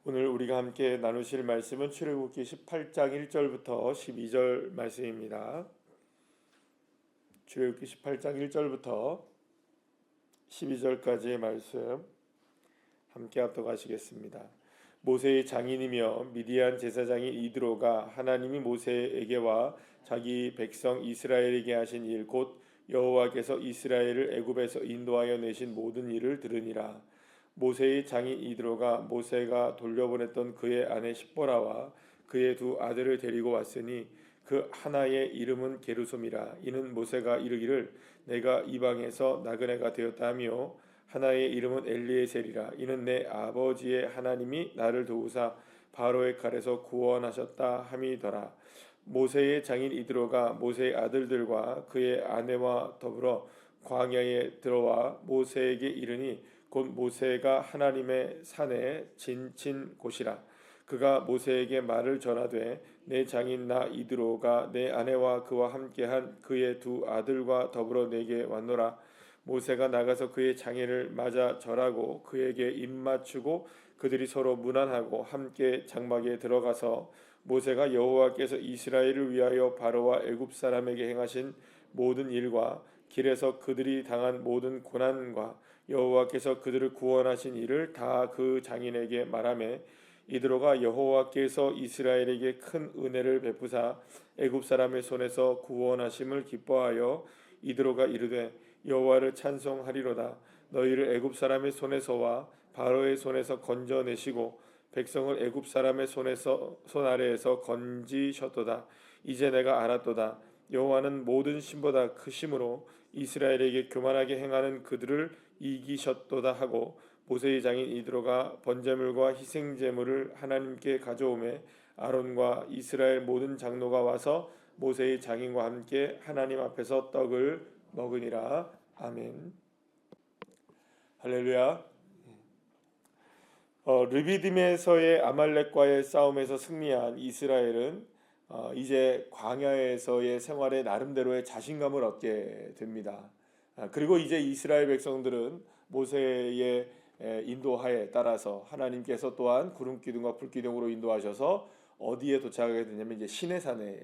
오늘 우리가 함께 나누실 말씀은 출애굽기 18장 1절부터 12절 말씀입니다. 출애굽기 18장 1절부터 12절까지의 말씀 함께 합독하시겠습니다. 모세의 장인이며 미디안 제사장인 이드로가 하나님이 모세에게와 자기 백성 이스라엘에게 하신 일 곧 여호와께서 이스라엘을 애굽에서 인도하여 내신 모든 일을 들으니라. 모세의 장인 이드로가 모세가 돌려보냈던 그의 아내 십보라와 그의 두 아들을 데리고 왔으니 그 하나의 이름은 게르솜이라. 이는 모세가 이르기를 내가 이방에서 나그네가 되었다 하며 하나의 이름은 엘리에셀이라. 이는 내 아버지의 하나님이 나를 도우사 바로의 칼에서 구원하셨다 함이더라. 모세의 장인 이드로가 모세의 아들들과 그의 아내와 더불어 광야에 들어와 모세에게 이르니 곧 모세가 하나님의 산에 진친 곳이라. 그가 모세에게 말을 전하되 내 장인 나 이드로가 내 아내와 그와 함께한 그의 두 아들과 더불어 내게 왔노라. 모세가 나가서 그의 장인을 맞아 절하고 그에게 입맞추고 그들이 서로 문안하고 함께 장막에 들어가서 모세가 여호와께서 이스라엘을 위하여 바로와 애굽 사람에게 행하신 모든 일과 길에서 그들이 당한 모든 고난과 여호와께서 그들을 구원하신 일을 다 그 장인에게 말하매 이드로가 여호와께서 이스라엘에게 큰 은혜를 베푸사 애굽 사람의 손에서 구원하심을 기뻐하여 이드로가 이르되 여호와를 찬송하리로다. 너희를 애굽 사람의 손에서와 바로의 손에서 건져내시고 백성을 애굽 사람의 손 아래에서 건지셨도다. 이제 내가 알았도다. 여호와는 모든 신보다 크심으로 이스라엘에게 교만하게 행하는 그들을 이기셨도다 하고 모세의 장인 이드로가 번제물과 희생제물을 하나님께 가져오매 아론과 이스라엘 모든 장로가 와서 모세의 장인과 함께 하나님 앞에서 떡을 먹으니라. 아멘. 할렐루야. 르비딤에서의 아말렉과의 싸움에서 승리한 이스라엘은 이제 광야에서의 생활에 나름대로의 자신감을 얻게 됩니다. 그리고 이제 이스라엘 백성들은 모세의 인도하에 따라서 하나님께서 또한 구름 기둥과 불 기둥으로 인도하셔서 어디에 도착하게 되냐면 이제 시내산에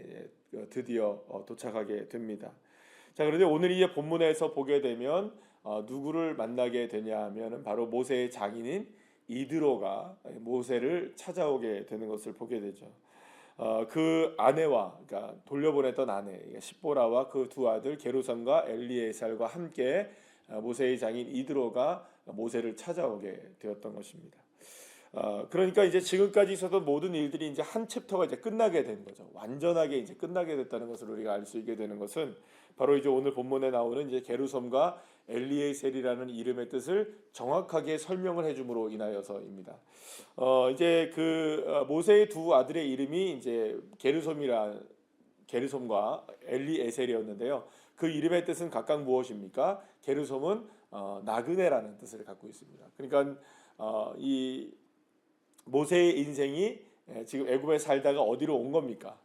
드디어 도착하게 됩니다. 자, 그런데 오늘 이 본문에서 보게 되면 누구를 만나게 되냐면은 바로 모세의 장인인 이드로가 모세를 찾아오게 되는 것을 보게 되죠. 그 아내와 그러니까 돌려보냈던 아내 십보라와 그 두 아들 게르솜과 엘리에살과 함께 모세의 장인 이드로가 모세를 찾아오게 되었던 것입니다. 그러니까 이제 지금까지 있었던 모든 일들이 이제 한 챕터가 이제 끝나게 된 거죠. 완전하게 이제 끝나게 됐다는 것을 우리가 알 수 있게 되는 것은 바로 이제 오늘 본문에 나오는 이제 게르솜과 엘리에셀이라는 이름의 뜻을 정확하게 설명을 해줌으로 인하여서입니다. 이제 그 모세의 두 아들의 이름이 이제 게르솜과 엘리에셀이었는데요. 그 이름의 뜻은 각각 무엇입니까? 게르솜은 나그네라는 뜻을 갖고 있습니다. 그러니까 이 모세의 인생이 지금 애굽에 살다가 어디로 온 겁니까?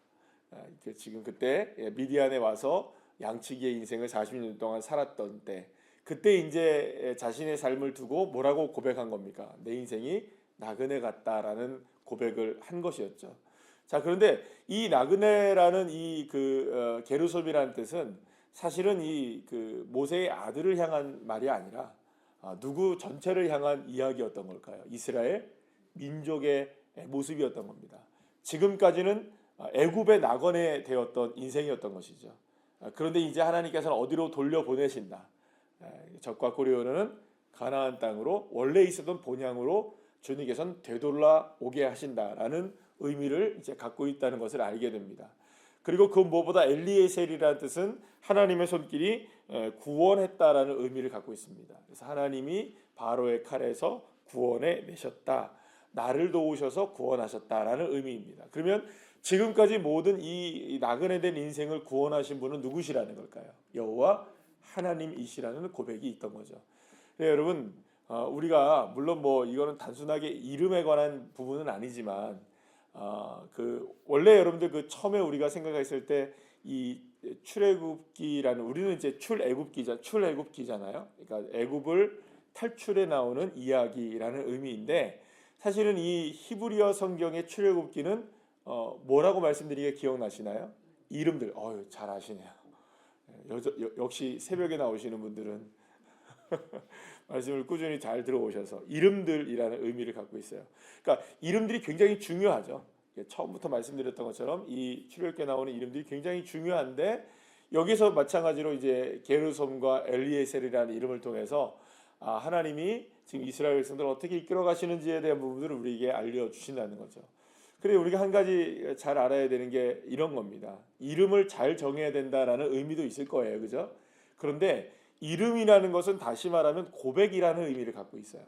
지금 그때 미디안에 와서 양치기의 인생을 40년 동안 살았던 때, 그때 이제 자신의 삶을 두고 뭐라고 고백한 겁니까? 내 인생이 나그네 같다라는 고백을 한 것이었죠. 자, 그런데 이 나그네라는 이 게르솜이라는 뜻은 사실은 이 모세의 아들을 향한 말이 아니라 누구 전체를 향한 이야기였던 걸까요? 이스라엘 민족의 모습이었던 겁니다. 지금까지는 애굽의 낙원에 되었던 인생이었던 것이죠. 그런데 이제 하나님께서는 어디로 돌려보내신다. 적과 고리오는 가나안 땅으로 원래 있었던 본향으로 주님께서는 되돌아오게 하신다라는 의미를 이제 갖고 있다는 것을 알게 됩니다. 그리고 그 무엇보다 엘리에셀이라는 뜻은 하나님의 손길이 구원했다라는 의미를 갖고 있습니다. 그래서 하나님이 바로의 칼에서 구원해 내셨다. 나를 도우셔서 구원하셨다라는 의미입니다. 그러면 지금까지 모든 이 나그네된 인생을 구원하신 분은 누구시라는 걸까요? 여호와 하나님이시라는 고백이 있던 거죠. 네, 여러분, 우리가 물론 뭐 이거는 단순하게 이름에 관한 부분은 아니지만 원래 여러분들 처음에 우리가 생각했을 때 이 출애굽기라는, 우리는 이제 출애굽기잖아요. 그러니까 애굽을 탈출해 나오는 이야기라는 의미인데, 사실은 이 히브리어 성경의 출애굽기는 뭐라고 말씀드리기가 기억나시나요? 이름들. 잘 아시네요. 역시 새벽에 나오시는 분들은 말씀을 꾸준히 잘 들어오셔서 이름들이라는 의미를 갖고 있어요. 그러니까 이름들이 굉장히 중요하죠. 처음부터 말씀드렸던 것처럼 이 출애굽기에 나오는 이름들이 굉장히 중요한데 여기서 마찬가지로 이제 게르솜과 엘리에셀이라는 이름을 통해서 하나님이 지금 이스라엘 백성들을 어떻게 이끌어 가시는지에 대한 부분들을 우리에게 알려주신다는 거죠. 그래서 우리가 한 가지 잘 알아야 되는 게 이런 겁니다. 이름을 잘 정해야 된다라는 의미도 있을 거예요. 그죠? 그런데 이름이라는 것은 다시 말하면 고백이라는 의미를 갖고 있어요.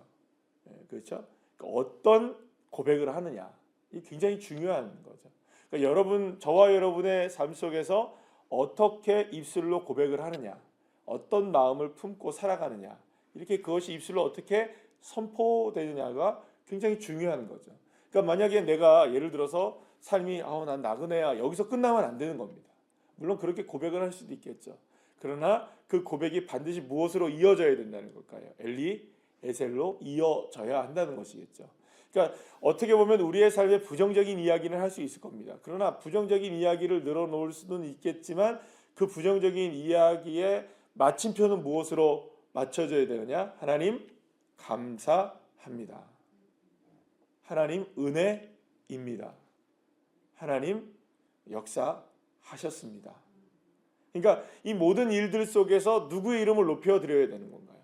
그렇죠? 그러니까 어떤 고백을 하느냐. 이게 굉장히 중요한 거죠. 그러니까 저와 여러분의 삶 속에서 어떻게 입술로 고백을 하느냐, 어떤 마음을 품고 살아가느냐, 이렇게 그것이 입술로 어떻게 선포되느냐가 굉장히 중요한 거죠. 그러니까 만약에 내가 예를 들어서 삶이 난 나그네야 여기서 끝나면 안 되는 겁니다. 물론 그렇게 고백을 할 수도 있겠죠. 그러나 그 고백이 반드시 무엇으로 이어져야 된다는 걸까요? 엘리에셀로 이어져야 한다는 것이겠죠. 그러니까 어떻게 보면 우리의 삶에 부정적인 이야기는 할 수 있을 겁니다. 그러나 부정적인 이야기를 늘어놓을 수는 있겠지만 그 부정적인 이야기의 마침표는 무엇으로 맞춰져야 되느냐? 하나님 감사합니다. 하나님 은혜입니다. 하나님 역사하셨습니다. 그러니까 이 모든 일들 속에서 누구의 이름을 높여드려야 되는 건가요?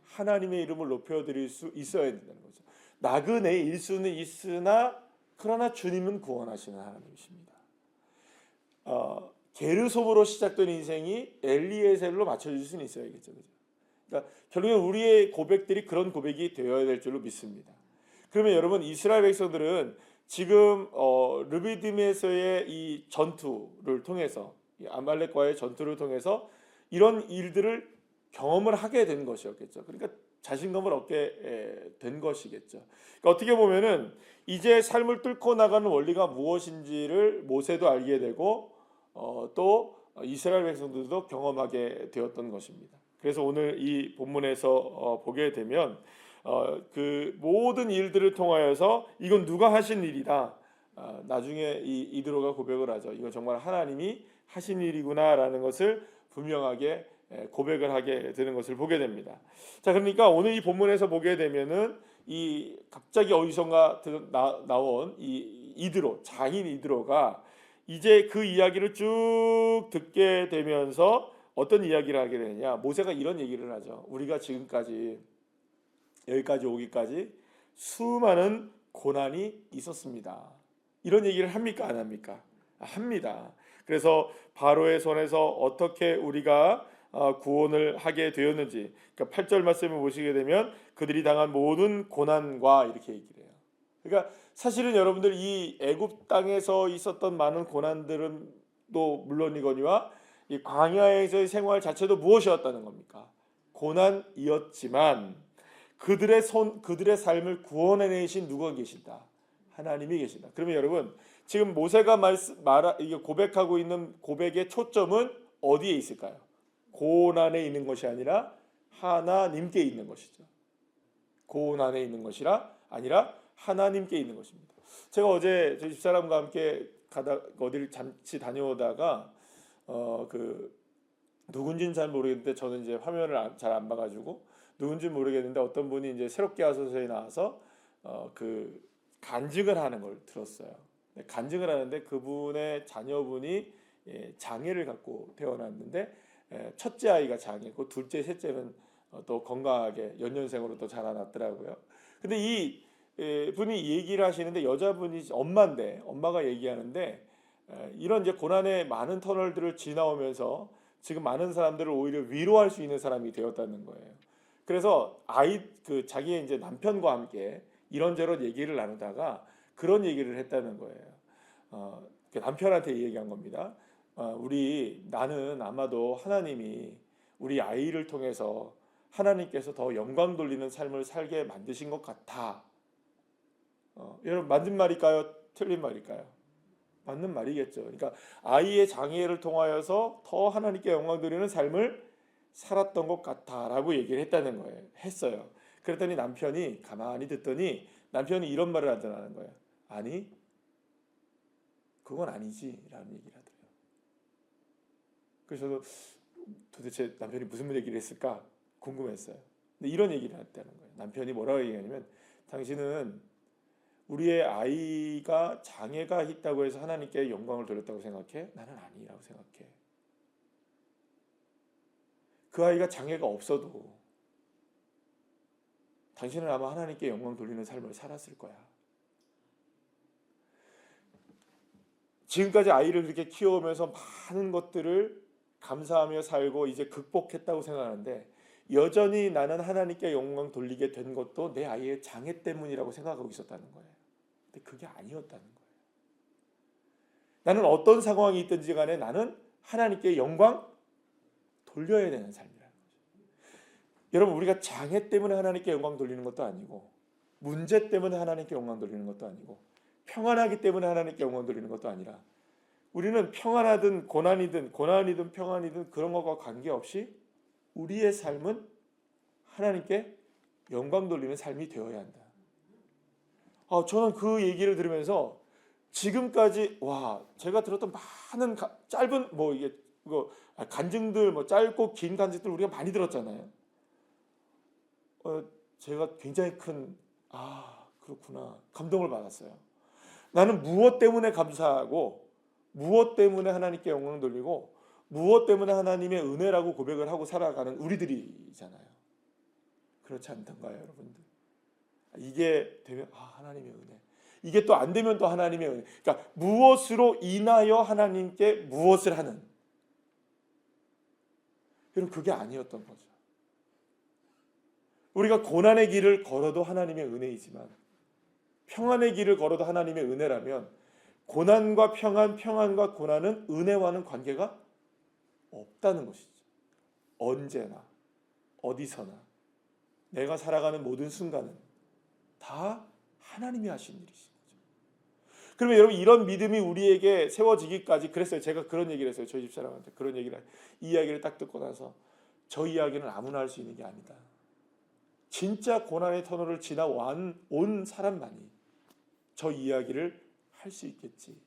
하나님의 이름을 높여드릴 수 있어야 된다는 거죠. 나그네일 수는 있으나 그러나 주님은 구원하시는 하나님이십니다. 게르솜으로 시작된 인생이 엘리에셀로 맞춰질 수는 있어야겠죠. 그죠? 그러니까 결국엔 우리의 고백들이 그런 고백이 되어야 될 줄로 믿습니다. 그러면 여러분 이스라엘 백성들은 지금 르비딤에서의 이 전투를 통해서 아말렉과의 전투를 통해서 이런 일들을 경험을 하게 된 것이었겠죠. 그러니까 자신감을 얻게 된 것이겠죠. 그러니까 어떻게 보면은 이제 삶을 뚫고 나가는 원리가 무엇인지를 모세도 알게 되고 또 이스라엘 백성들도 경험하게 되었던 것입니다. 그래서 오늘 이 본문에서 보게 되면 그 모든 일들을 통하여서 이건 누가 하신 일이다. 나중에 이드로가 고백을 하죠. 이건 정말 하나님이 하신 일이구나라는 것을 분명하게 고백을 하게 되는 것을 보게 됩니다. 자, 그러니까 오늘 이 본문에서 보게 되면은 이 갑자기 어디선가 나온 이 이드로, 장인 이드로가 이제 그 이야기를 쭉 듣게 되면서 어떤 이야기를 하게 되느냐? 모세가 이런 얘기를 하죠. 우리가 지금까지 여기까지 오기까지 수많은 고난이 있었습니다. 이런 얘기를 합니까? 안 합니까? 합니다. 그래서 바로의 손에서 어떻게 우리가 구원을 하게 되었는지, 그러니까 8절 말씀을 보시게 되면 그들이 당한 모든 고난과 이렇게 얘기를 해요. 그러니까 사실은 여러분들 이 애굽 땅에서 있었던 많은 고난들은 또 물론이거니와 이 광야에서의 생활 자체도 무엇이었다는 겁니까? 고난이었지만 그들의 삶을 구원해내신 누가 계신다? 하나님이 계신다. 그러면 여러분 지금 모세가 고백하고 있는 고백의 초점은 어디에 있을까요? 고난에 있는 것이 아니라 하나님께 있는 것이죠. 고난에 있는 것이라 아니라 하나님께 있는 것입니다. 제가 어제 저희 집사람과 함께 어디를 잠시 다녀오다가 누군지는 잘 모르겠는데 저는 이제 화면을 잘 안 봐가지고 누군지는 모르겠는데 어떤 분이 이제 새롭게 와서에 나와서 간증을 하는 걸 들었어요. 간증을 하는데 그분의 자녀분이 장애를 갖고 태어났는데 첫째 아이가 장애고 둘째, 셋째는 또 건강하게 연년생으로 또 자라났더라고요. 근데 이 분이 얘기를 하시는데 여자분이 엄마인데 엄마가 얘기하는데 이런 이제 고난의 많은 터널들을 지나오면서 지금 많은 사람들을 오히려 위로할 수 있는 사람이 되었다는 거예요. 그래서 자기의 이제 남편과 함께 이런저런 얘기를 나누다가 그런 얘기를 했다는 거예요. 남편한테 얘기한 겁니다. 나는 아마도 하나님이 우리 아이를 통해서 하나님께서 더 영광 돌리는 삶을 살게 만드신 것 같아. 여러분 맞는 말일까요? 틀린 말일까요? 맞는 말이겠죠. 그러니까 아이의 장애를 통하여서 더 하나님께 영광 돌리는 삶을 살았던 것 같아라고 얘기를 했다는 거예요. 했어요. 그랬더니 남편이 가만히 듣더니 남편이 이런 말을 하더라는 거예요. 아니, 그건 아니지 라는 얘기를 하더래요. 그래서 저도 도대체 남편이 무슨 얘기를 했을까 궁금했어요. 근데 이런 얘기를 했다는 거예요. 남편이 뭐라고 얘기하냐면, 당신은 우리의 아이가 장애가 있다고 해서 하나님께 영광을 돌렸다고 생각해? 나는 아니라고 생각해. 그 아이가 장애가 없어도 당신은 아마 하나님께 영광 돌리는 삶을 살았을 거야. 지금까지 아이를 그렇게 키워오면서 많은 것들을 감사하며 살고 이제 극복했다고 생각하는데, 여전히 나는 하나님께 영광 돌리게 된 것도 내 아이의 장애 때문이라고 생각하고 있었다는 거예요. 근데 그게 아니었다는 거예요. 나는 어떤 상황이 있든지 간에 나는 하나님께 영광 돌려야 되는 삶이라는 거죠. 여러분, 우리가 장애 때문에 하나님께 영광 돌리는 것도 아니고, 문제 때문에 하나님께 영광 돌리는 것도 아니고, 평안하기 때문에 하나님께 영광 돌리는 것도 아니라, 우리는 평안하든 고난이든 평안이든 그런 것과 관계없이 우리의 삶은 하나님께 영광 돌리는 삶이 되어야 한다. 저는 그 얘기를 들으면서 지금까지 제가 들었던 많은 짧은 간증들, 짧고 긴 간증들 우리가 많이 들었잖아요. 제가 굉장히 큰 그렇구나 감동을 받았어요. 나는 무엇 때문에 감사하고, 무엇 때문에 하나님께 영광을 돌리고, 무엇 때문에 하나님의 은혜라고 고백을 하고 살아가는 우리들이잖아요. 그렇지 않던가요, 여러분들? 이게 되면 하나님의 은혜, 이게 또 안 되면 또 하나님의 은혜. 그러니까 무엇으로 인하여 하나님께 무엇을 하는, 여러분, 그게 아니었던 거죠. 우리가 고난의 길을 걸어도 하나님의 은혜이지만, 평안의 길을 걸어도 하나님의 은혜라면, 고난과 평안과 고난은 은혜와는 관계가 없다는 것이죠. 언제나 어디서나 내가 살아가는 모든 순간은 다 하나님이 하신 일이신 거죠. 그러면 여러분, 이런 믿음이 우리에게 세워지기까지, 그랬어요. 제가 그런 얘기를 했어요. 저희 집사람한테 그런 얘기를, 이 이야기를 딱 듣고 나서, 저 이야기는 아무나 할 수 있는 게 아니다. 진짜 고난의 터널을 지나온 사람만이 저 이야기를 할 수 있겠지.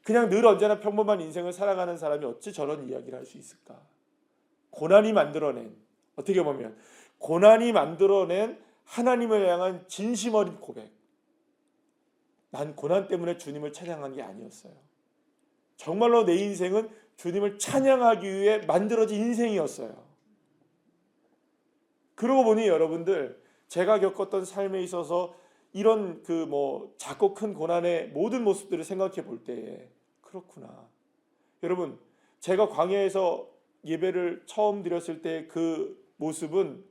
그냥 늘 언제나 평범한 인생을 살아가는 사람이 어찌 저런 이야기를 할 수 있을까? 고난이 만들어낸, 어떻게 보면 고난이 만들어낸 하나님을 향한 진심 어린 고백. 난 고난 때문에 주님을 찬양한 게 아니었어요. 정말로 내 인생은 주님을 찬양하기 위해 만들어진 인생이었어요. 그러고 보니 여러분들, 제가 겪었던 삶에 있어서 이런 작고 큰 고난의 모든 모습들을 생각해 볼 때에, 그렇구나. 여러분, 제가 광야에서 예배를 처음 드렸을 때 그 모습은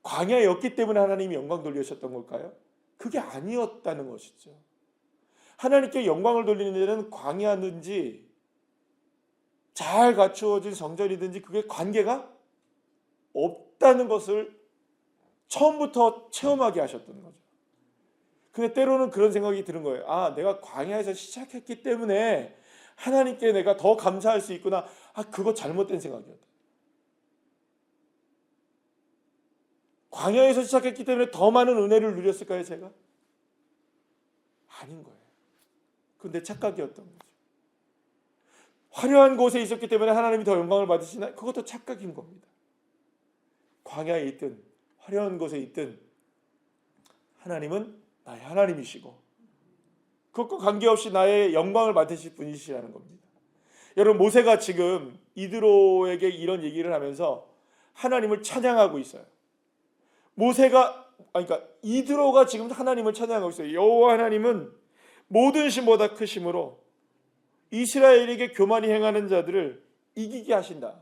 광야였기 때문에 하나님이 영광 돌리셨던 걸까요? 그게 아니었다는 것이죠. 하나님께 영광을 돌리는 데는 광야든지 잘 갖추어진 성전이든지 그게 관계가 없다는 것을 처음부터 체험하게 하셨던 거죠. 근데 때로는 그런 생각이 드는 거예요. 내가 광야에서 시작했기 때문에 하나님께 내가 더 감사할 수 있구나. 그거 잘못된 생각이었다. 광야에서 시작했기 때문에 더 많은 은혜를 누렸을까요, 제가? 아닌 거예요. 그건 내 착각이었던 거죠. 화려한 곳에 있었기 때문에 하나님이 더 영광을 받으시나? 그것도 착각인 겁니다. 광야에 있든 화려한 곳에 있든 하나님은 나의 하나님이시고, 그것과 관계없이 나의 영광을 받으실 분이시라는 겁니다. 여러분, 모세가 지금 이드로에게 이런 얘기를 하면서 하나님을 찬양하고 있어요. 이드로가 지금 하나님을 찬양하고 있어요. 여호와 하나님은 모든 신보다 크심으로 이스라엘에게 교만히 행하는 자들을 이기게 하신다.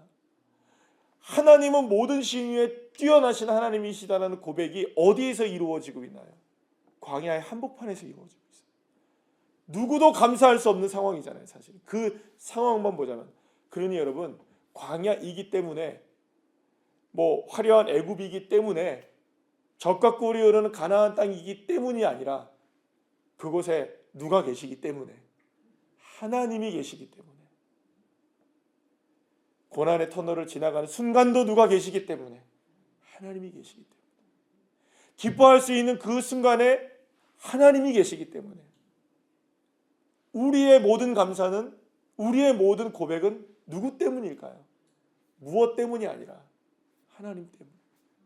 하나님은 모든 신 위에 뛰어나신 하나님이시다는 고백이 어디에서 이루어지고 있나요? 광야의 한복판에서 이루어지고 있어요. 누구도 감사할 수 없는 상황이잖아요, 사실. 그 상황만 보자면. 그러니 여러분, 광야이기 때문에, 화려한 애굽이기 때문에, 젖과 꿀이 흐르는 가나안 땅이기 때문이 아니라, 그곳에 누가 계시기 때문에, 하나님이 계시기 때문에, 고난의 터널을 지나가는 순간도 누가 계시기 때문에, 하나님이 계시기 때문에, 기뻐할 수 있는 그 순간에 하나님이 계시기 때문에 우리의 모든 감사는, 우리의 모든 고백은 누구 때문일까요? 무엇 때문이 아니라 하나님 때문.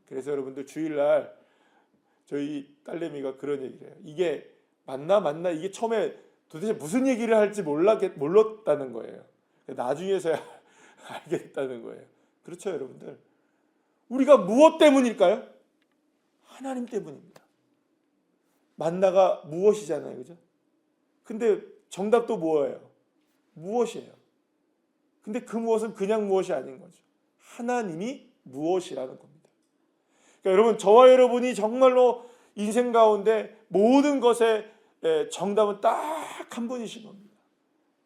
그래서 여러분들 주일날 저희 딸내미가 그런 얘기를 해요. 이게 맞나 이게 처음에 도대체 무슨 얘기를 할지 몰랐다는 거예요. 나중에서야 알게 됐다는 거예요. 그렇죠, 여러분들? 우리가 무엇 때문일까요? 하나님 때문입니다. 만나가 무엇이잖아요, 그죠? 근데 정답도 뭐예요? 무엇이에요? 근데 그 무엇은 그냥 무엇이 아닌 거죠. 하나님이 무엇이라는 겁니다. 그러니까 여러분, 저와 여러분이 정말로 인생 가운데 모든 것의 정답은 딱 한 분이신 겁니다.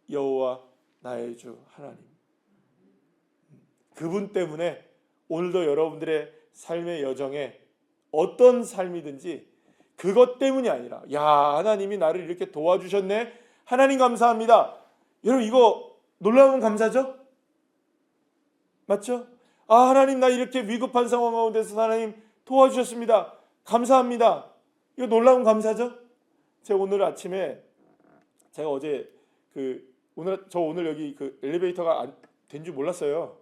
여호와 나의 주 하나님. 그분 때문에 오늘도 여러분들의 삶의 여정에 어떤 삶이든지 그것 때문이 아니라, 야, 하나님이 나를 이렇게 도와주셨네, 하나님 감사합니다. 여러분, 이거 놀라운 감사죠? 맞죠? 아, 하나님, 나 이렇게 위급한 상황 가운데서 하나님 도와주셨습니다, 감사합니다. 이거 놀라운 감사죠? 제가 오늘 아침에, 제가 어제 오늘 여기 엘리베이터가 된 줄 몰랐어요.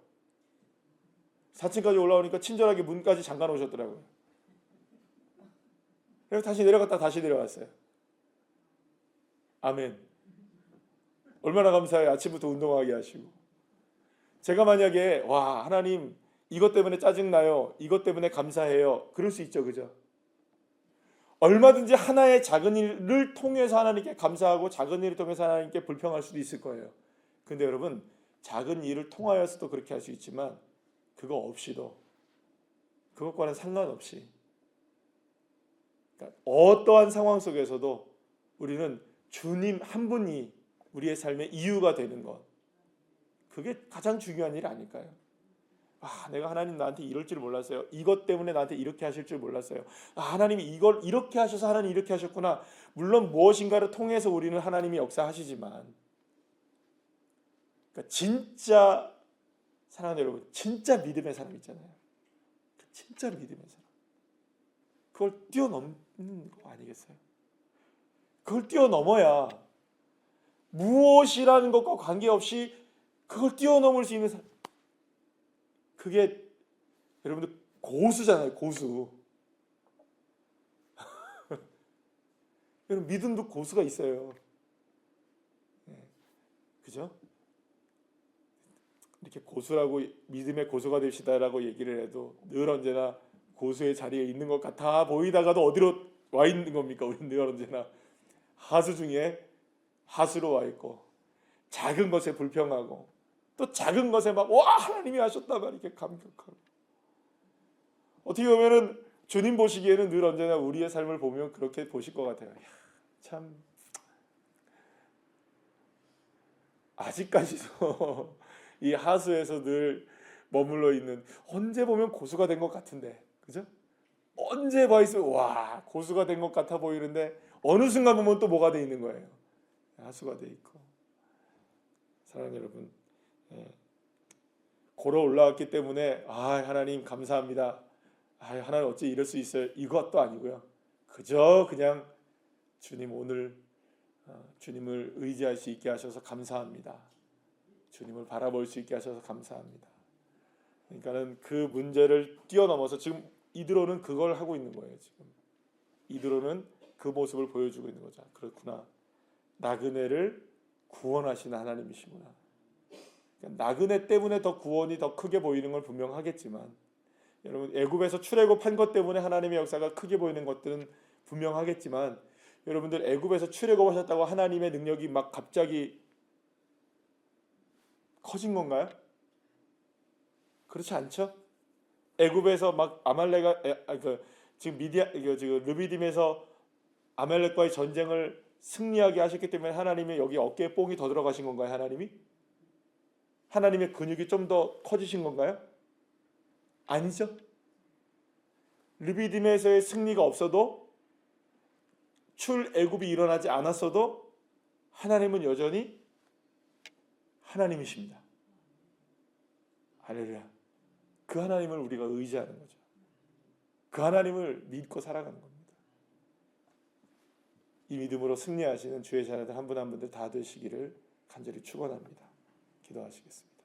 4층까지 올라오니까 친절하게 문까지 잠가 놓으셨더라고요. 그래서 다시 내려갔다 다시 내려왔어요. 아멘. 얼마나 감사해요. 아침부터 운동하게 하시고. 제가 만약에 와, 하나님 이것 때문에 짜증나요, 이것 때문에 감사해요, 그럴 수 있죠, 그죠? 얼마든지 하나의 작은 일을 통해서 하나님께 감사하고 작은 일을 통해서 하나님께 불평할 수도 있을 거예요. 근데 여러분, 작은 일을 통하여서도 그렇게 할 수 있지만 그거 없이도, 그것과는 상관없이, 그러니까 어떠한 상황 속에서도 우리는 주님 한 분이 우리의 삶의 이유가 되는 것, 그게 가장 중요한 일 아닐까요? 아, 내가 하나님 나한테 이럴 줄 몰랐어요. 이것 때문에 나한테 이렇게 하실 줄 몰랐어요. 아, 하나님이 이걸 이렇게 하셔서 하나님 이렇게 하셨구나. 물론 무엇인가를 통해서 우리는 하나님이 역사하시지만, 그러니까 진짜 사랑하는 여러분, 진짜 믿음의 사람 있잖아요. 진짜 믿음의 사람. 그걸 뛰어넘는 거 아니겠어요? 그걸 뛰어넘어야 무엇이라는 것과 관계없이 그걸 뛰어넘을 수 있는 사람. 그게 여러분들 고수잖아요, 고수. 여러분, 믿음도 고수가 있어요. 그죠? 이렇게 고수라고, 믿음의 고수가 되시다라고 얘기를 해도 늘 언제나 고수의 자리에 있는 것 같아 보이다가도 어디로 와 있는 겁니까? 우리는 늘 언제나 하수 중에 하수로 와 있고, 작은 것에 불평하고, 또 작은 것에 막 와, 하나님이 하셨다 막 이렇게 감격하고. 어떻게 보면은 주님 보시기에는 늘 언제나 우리의 삶을 보면 그렇게 보실 것 같아요. 야, 참 아직까지도 이 하수에서 늘 머물러 있는, 언제 보면 고수가 된 것 같은데, 그죠? 언제 봐 있으면 와, 고수가 된 것 같아 보이는데 어느 순간 보면 또 뭐가 돼 있는 거예요? 하수가 돼 있고. 사랑하는 여러분, 걸어 올라왔기 때문에 아, 하나님 감사합니다, 아, 하나님 어찌 이럴 수 있어요, 이것도 아니고요. 그저 그냥 주님, 오늘 주님을 의지할 수 있게 하셔서 감사합니다. 주님을 바라볼 수 있게 하셔서 감사합니다. 그러니까는 그 문제를 뛰어넘어서 지금 이드로는 그걸 하고 있는 거예요. 지금 이드로는 그 모습을 보여주고 있는 거죠. 그렇구나, 나그네를 구원하시는 하나님이시구나. 그러니까 나그네 때문에 더 구원이 더 크게 보이는 건 분명하겠지만, 여러분, 애굽에서 출애굽한 것 때문에 하나님의 역사가 크게 보이는 것들은 분명하겠지만, 여러분들, 애굽에서 출애굽하셨다고 하나님의 능력이 막 갑자기 커진 건가요? 그렇지 않죠? 애굽에서 막 지금 르비딤에서 아말렉과의 전쟁을 승리하게 하셨기 때문에 하나님이 여기 어깨에 뽕이 더 들어가신 건가요? 하나님의 근육이 좀 더 커지신 건가요? 아니죠. 르비딤에서의 승리가 없어도, 출애굽이 일어나지 않았어도 하나님은 여전히 하나님이십니다. 할렐루야. 그 하나님을 우리가 의지하는 거죠. 그 하나님을 믿고 살아가는 겁니다. 이 믿음으로 승리하시는 주의 자녀들 한 분 한 분들 다 되시기를 간절히 축원합니다. 기도하시겠습니다.